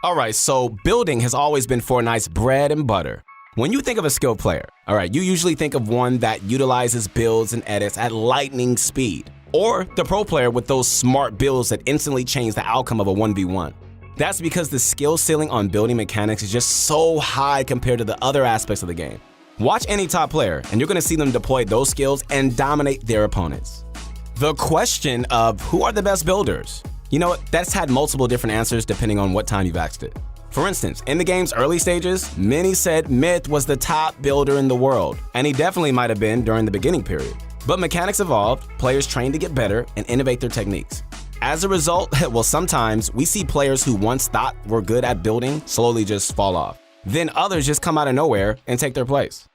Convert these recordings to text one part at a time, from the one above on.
Alright, so building has always been Fortnite's bread and butter. When you think of a skilled player, you usually think of one that utilizes builds and edits at lightning speed, or the pro player with those smart builds that instantly change the outcome of a 1v1. That's because the skill ceiling on building mechanics is just so high compared to the other aspects of the game. Watch any top player, and you're going to see them deploy those skills and dominate their opponents. The question of who are the best builders? You know what, that's had multiple different answers depending on what time you've asked it. For instance, in the game's early stages, many said Myth was the top builder in the world, and he definitely might have been during the beginning period. But mechanics evolved, players trained to get better and innovate their techniques. As a result, well, sometimes we see players who once thought were good at building slowly just fall off. Then others just come out of nowhere and take their place.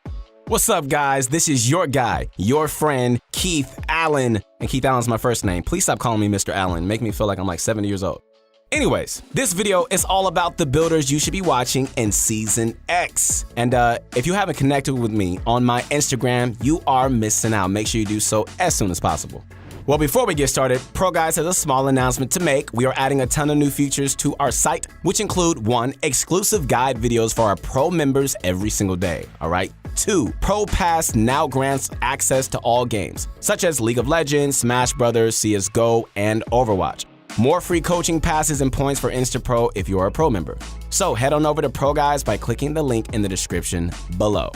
What's up, guys? This is your guy, your friend, Keith Allen. And Keith Allen's my first name. Please stop calling me Mr. Allen. Make me feel like I'm like 70 years old. Anyways, this video is all about the builders you should be watching in Season X. And if you haven't connected with me on my Instagram, you are missing out. Make sure you do so as soon as possible. Well, before we get started, Pro Guys has a small announcement to make. We are adding a ton of new features to our site, which include 1, exclusive guide videos for our Pro members every single day, all right? 2, Pro Pass now grants access to all games, such as League of Legends, Smash Brothers, CSGO, and Overwatch. More free coaching passes and points for InstaPro if you are a Pro member. So head on over to Pro Guys by clicking the link in the description below.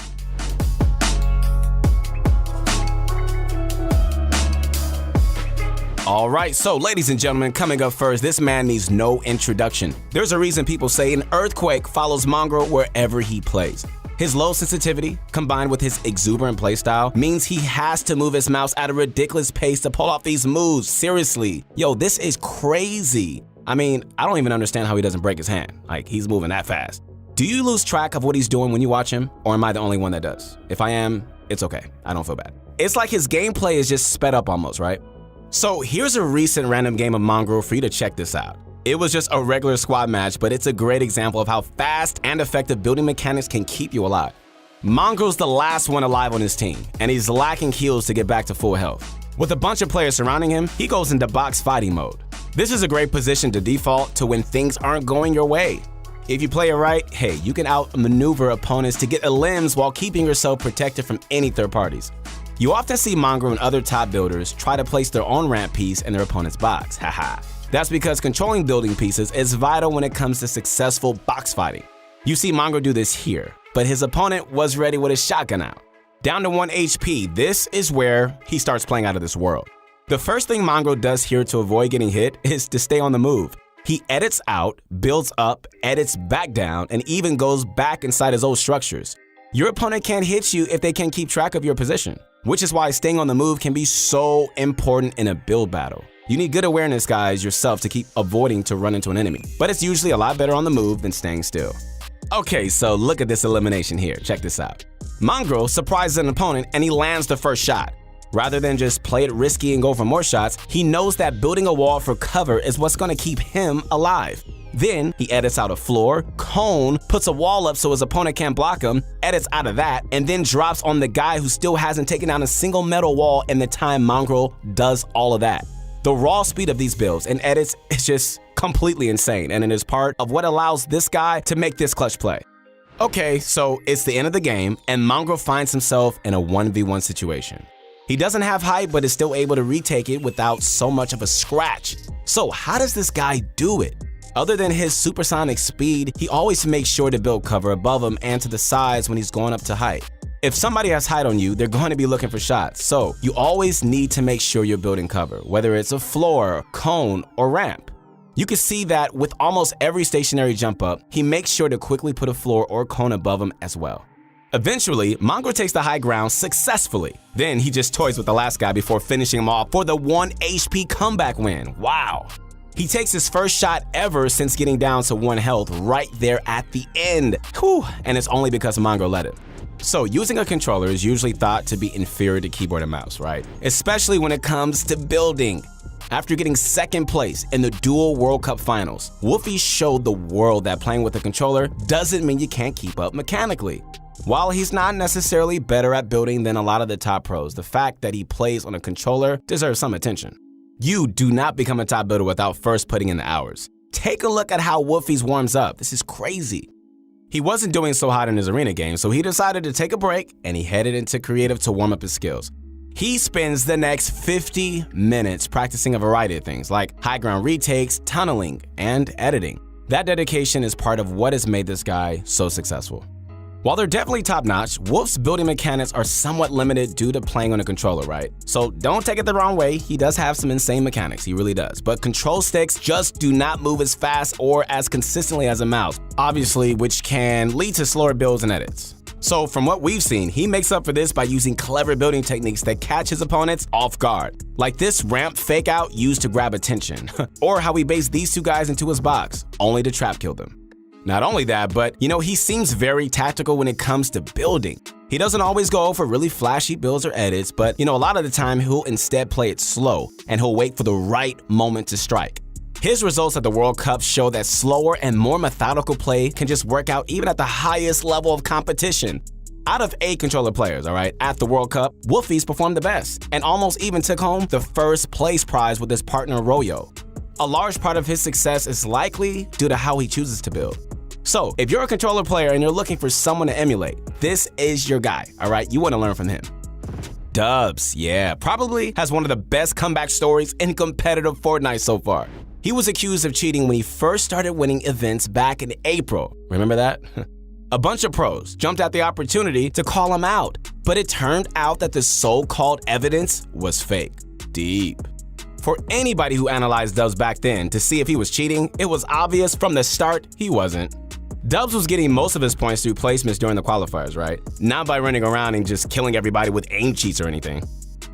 Alright, so ladies and gentlemen, coming up first, this man needs no introduction. There's a reason people say an earthquake follows Mongrel wherever he plays. His low sensitivity, combined with his exuberant playstyle, means he has to move his mouse at a ridiculous pace to pull off these moves. Seriously. Yo, this is crazy. I mean, I don't even understand how he doesn't break his hand. Like, he's moving that fast. Do you lose track of what he's doing when you watch him? Or am I the only one that does? If I am, it's okay. I don't feel bad. It's like his gameplay is just sped up almost, right? So here's a recent random game of Mongrel for you to check this out. It was just a regular squad match, but it's a great example of how fast and effective building mechanics can keep you alive. Mongrel's the last one alive on his team, and he's lacking heals to get back to full health. With a bunch of players surrounding him, he goes into box fighting mode. This is a great position to default to when things aren't going your way. If you play it right, hey, you can outmaneuver opponents to get limbs while keeping yourself protected from any third parties. You often see Mongrel and other top builders try to place their own ramp piece in their opponent's box, haha. That's because controlling building pieces is vital when it comes to successful box fighting. You see Mongrel do this here, but his opponent was ready with his shotgun out. Down to 1 HP, this is where he starts playing out of this world. The first thing Mongrel does here to avoid getting hit is to stay on the move. He edits out, builds up, edits back down, and even goes back inside his old structures. Your opponent can't hit you if they can't keep track of your position, which is why staying on the move can be so important in a build battle. You need good awareness, guys, yourself to keep avoiding to run into an enemy, but it's usually a lot better on the move than staying still. Okay, so look at this elimination here. Check this out. Mongrel surprises an opponent and he lands the first shot. Rather than just play it risky and go for more shots, he knows that building a wall for cover is what's going to keep him alive. Then he edits out a floor, cone, puts a wall up so his opponent can't block him, edits out of that, and then drops on the guy who still hasn't taken down a single metal wall in the time Mongrel does all of that. The raw speed of these builds and edits is just completely insane, and it is part of what allows this guy to make this clutch play. Okay, so it's the end of the game, and Mongrel finds himself in a 1v1 situation. He doesn't have height, but is still able to retake it without so much of a scratch. So how does this guy do it? Other than his supersonic speed, he always makes sure to build cover above him and to the sides when he's going up to height. If somebody has height on you, they're going to be looking for shots, so you always need to make sure you're building cover, whether it's a floor, cone, or ramp. You can see that with almost every stationary jump up, he makes sure to quickly put a floor or cone above him as well. Eventually, Mongrel takes the high ground successfully. Then he just toys with the last guy before finishing him off for the 1 HP comeback win. Wow. He takes his first shot ever since getting down to 1 health right there at the end. Whew, and it's only because Mongrel let it. So using a controller is usually thought to be inferior to keyboard and mouse, right? Especially when it comes to building. After getting second place in the Dual World Cup Finals, Wolfie showed the world that playing with a controller doesn't mean you can't keep up mechanically. While he's not necessarily better at building than a lot of the top pros, the fact that he plays on a controller deserves some attention. You do not become a top builder without first putting in the hours. Take a look at how Wolfies warms up. This is crazy. He wasn't doing so hot in his arena game, so he decided to take a break and he headed into creative to warm up his skills. He spends the next 50 minutes practicing a variety of things like high ground retakes, tunneling, and editing. That dedication is part of what has made this guy so successful. While they're definitely top-notch, Wolf's building mechanics are somewhat limited due to playing on a controller, right? So don't take it the wrong way, he does have some insane mechanics, he really does. But control sticks just do not move as fast or as consistently as a mouse, obviously, which can lead to slower builds and edits. So from what we've seen, he makes up for this by using clever building techniques that catch his opponents off guard. Like this ramp fake out used to grab attention, or how he based these two guys into his box, only to trap kill them. Not only that, but he seems very tactical when it comes to building. He doesn't always go for really flashy builds or edits, but a lot of the time he'll instead play it slow and he'll wait for the right moment to strike. His results at the World Cup show that slower and more methodical play can just work out even at the highest level of competition. Out of 8 controller players, at the World Cup, Wolfies performed the best and almost even took home the first place prize with his partner Royo. A large part of his success is likely due to how he chooses to build. So, if you're a controller player and you're looking for someone to emulate, this is your guy, You want to learn from him. Dubs, yeah, probably has one of the best comeback stories in competitive Fortnite so far. He was accused of cheating when he first started winning events back in April. Remember that? A bunch of pros jumped at the opportunity to call him out, but it turned out that the so-called evidence was fake. Deep. For anybody who analyzed Dubs back then to see if he was cheating, it was obvious from the start he wasn't. Dubs was getting most of his points through placements during the qualifiers, Not by running around and just killing everybody with aim cheats or anything.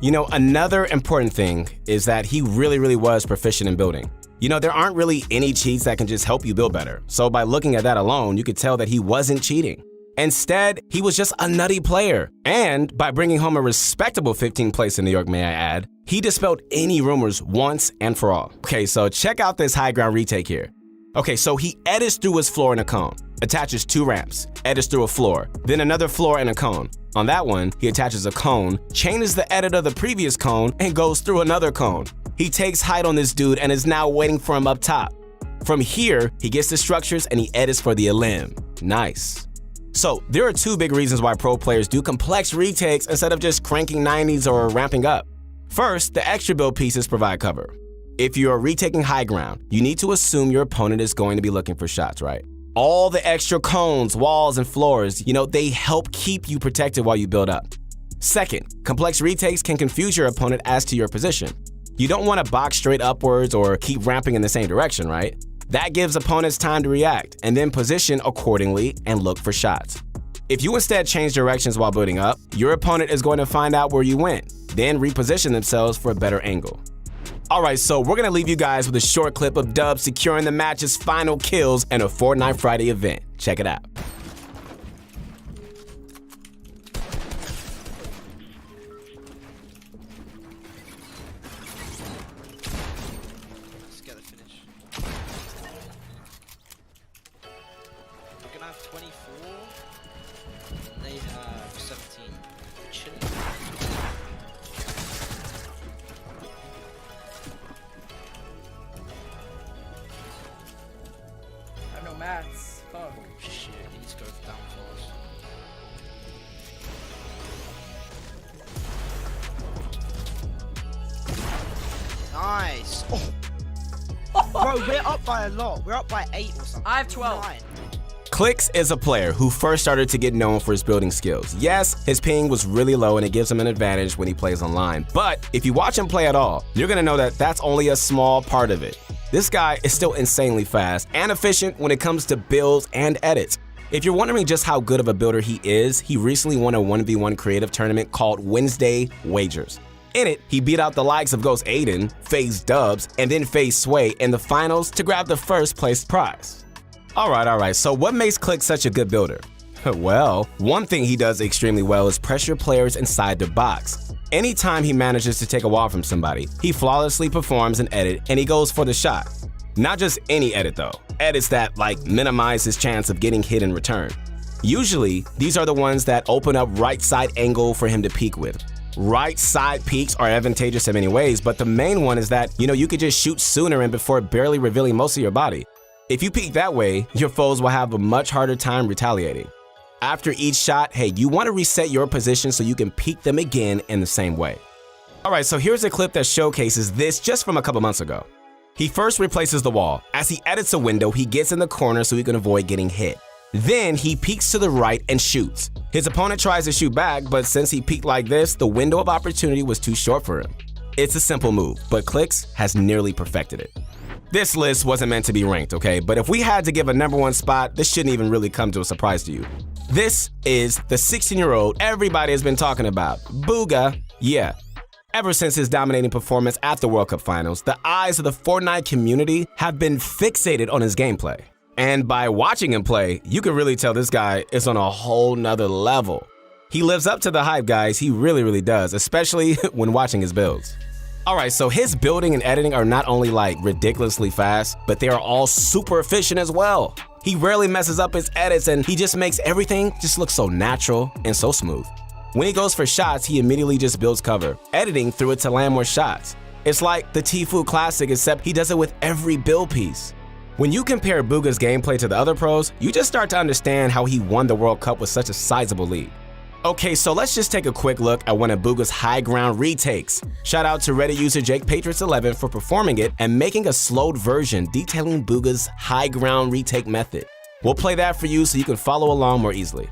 Another important thing is that he really was proficient in building. There aren't really any cheats that can just help you build better. So by looking at that alone, you could tell that he wasn't cheating. Instead, he was just a nutty player. And by bringing home a respectable 15th place in New York, may I add, he dispelled any rumors once and for all. Okay, so check out this high ground retake here. Okay, so he edits through his floor in a cone, attaches 2 ramps, edits through a floor, then another floor and a cone. On that one, he attaches a cone, changes the edit of the previous cone, and goes through another cone. He takes height on this dude and is now waiting for him up top. From here, he gets the structures and he edits for the elim. Nice. So there are 2 big reasons why pro players do complex retakes instead of just cranking 90s or ramping up. First, the extra build pieces provide cover. If you are retaking high ground, you need to assume your opponent is going to be looking for shots, All the extra cones, walls, and floors, they help keep you protected while you build up. Second, complex retakes can confuse your opponent as to your position. You don't want to box straight upwards or keep ramping in the same direction, That gives opponents time to react and then position accordingly and look for shots. If you instead change directions while building up, your opponent is going to find out where you went, then reposition themselves for a better angle. Alright, so we're gonna leave you guys with a short clip of Dubs securing the match's final kills in a Fortnite Friday event. Check it out. Let's get the finish. We're gonna have 24. They have 17. Chilling. Mats. Fuck. Oh shit, he needs to go down fast. Nice! Oh. Bro, we're up by a lot. We're up by 8 or something. I have 12. 9. Clix is a player who first started to get known for his building skills. Yes, his ping was really low and it gives him an advantage when he plays online. But if you watch him play at all, you're gonna know that that's only a small part of it. This guy is still insanely fast and efficient when it comes to builds and edits. If you're wondering just how good of a builder he is, he recently won a 1v1 creative tournament called Wednesday Wagers. In it, he beat out the likes of Ghost Aiden, FaZe Dubs, and then FaZe Sway in the finals to grab the first place prize. Alright, so what makes Clix such a good builder? Well, one thing he does extremely well is pressure players inside the box. Anytime he manages to take a wall from somebody, he flawlessly performs an edit and he goes for the shot. Not just any edit though, edits that minimize his chance of getting hit in return. Usually, these are the ones that open up right side angle for him to peek with. Right side peaks are advantageous in many ways, but the main one is that, you could just shoot sooner and before barely revealing most of your body. If you peek that way, your foes will have a much harder time retaliating. After each shot, hey, you want to reset your position so you can peek them again in the same way. Alright, so here's a clip that showcases this just from a couple months ago. He first replaces the wall. As he edits a window, he gets in the corner so he can avoid getting hit. Then he peeks to the right and shoots. His opponent tries to shoot back, but since he peeked like this, the window of opportunity was too short for him. It's a simple move, but Clicks has nearly perfected it. This list wasn't meant to be ranked, okay? But if we had to give a #1 spot, this shouldn't even really come to a surprise to you. This is the 16-year-old everybody has been talking about, Bugha. Yeah. Ever since his dominating performance at the World Cup Finals, the eyes of the Fortnite community have been fixated on his gameplay. And by watching him play, you can really tell this guy is on a whole nother level. He lives up to the hype, guys. He really does, especially when watching his builds. Alright, so his building and editing are not only ridiculously fast, but they are all super efficient as well. He rarely messes up his edits and he just makes everything just look so natural and so smooth. When he goes for shots, he immediately just builds cover, editing through it to land more shots. It's like the Tfue Classic, except he does it with every build piece. When you compare Bugha's gameplay to the other pros, you just start to understand how he won the World Cup with such a sizable lead. Okay, so let's just take a quick look at one of Bugha's high ground retakes. Shout out to Reddit user JakePatriots11 for performing it and making a slowed version detailing Bugha's high ground retake method. We'll play that for you so you can follow along more easily.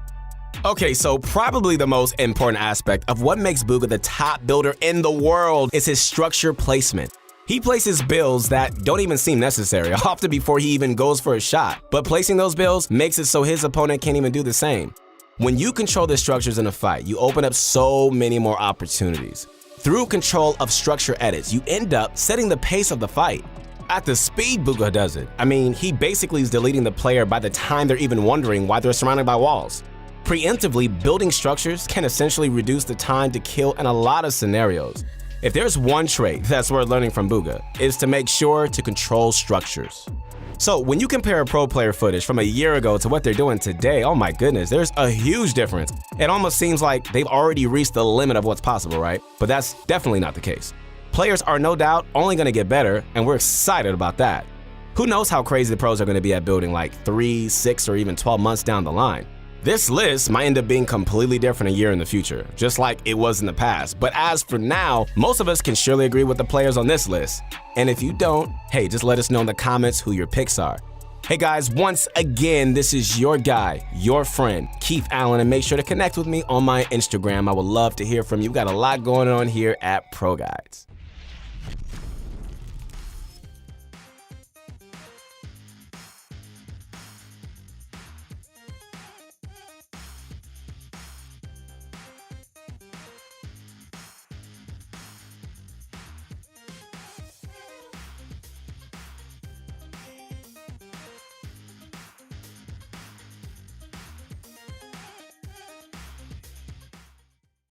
Okay, so probably the most important aspect of what makes Bugha the top builder in the world is his structure placement. He places builds that don't even seem necessary, often before he even goes for a shot, but placing those builds makes it so his opponent can't even do the same. When you control the structures in a fight, you open up so many more opportunities. Through control of structure edits, you end up setting the pace of the fight. At the speed Bugha does it, he basically is deleting the player by the time they're even wondering why they're surrounded by walls. Preemptively building structures can essentially reduce the time to kill in a lot of scenarios. If there's one trait that's worth learning from Bugha, it's to make sure to control structures. So when you compare pro player footage from a year ago to what they're doing today, oh my goodness, there's a huge difference. It almost seems like they've already reached the limit of what's possible, right? But that's definitely not the case. Players are no doubt only going to get better, and we're excited about that. Who knows how crazy the pros are going to be at building 3, 6, or even 12 months down the line. This list might end up being completely different a year in the future, just like it was in the past. But as for now, most of us can surely agree with the players on this list. And if you don't, hey, just let us know in the comments who your picks are. Hey guys, once again, this is your guy, your friend, Keith Allen, and make sure to connect with me on my Instagram. I would love to hear from you. We've got a lot going on here at Pro Guides.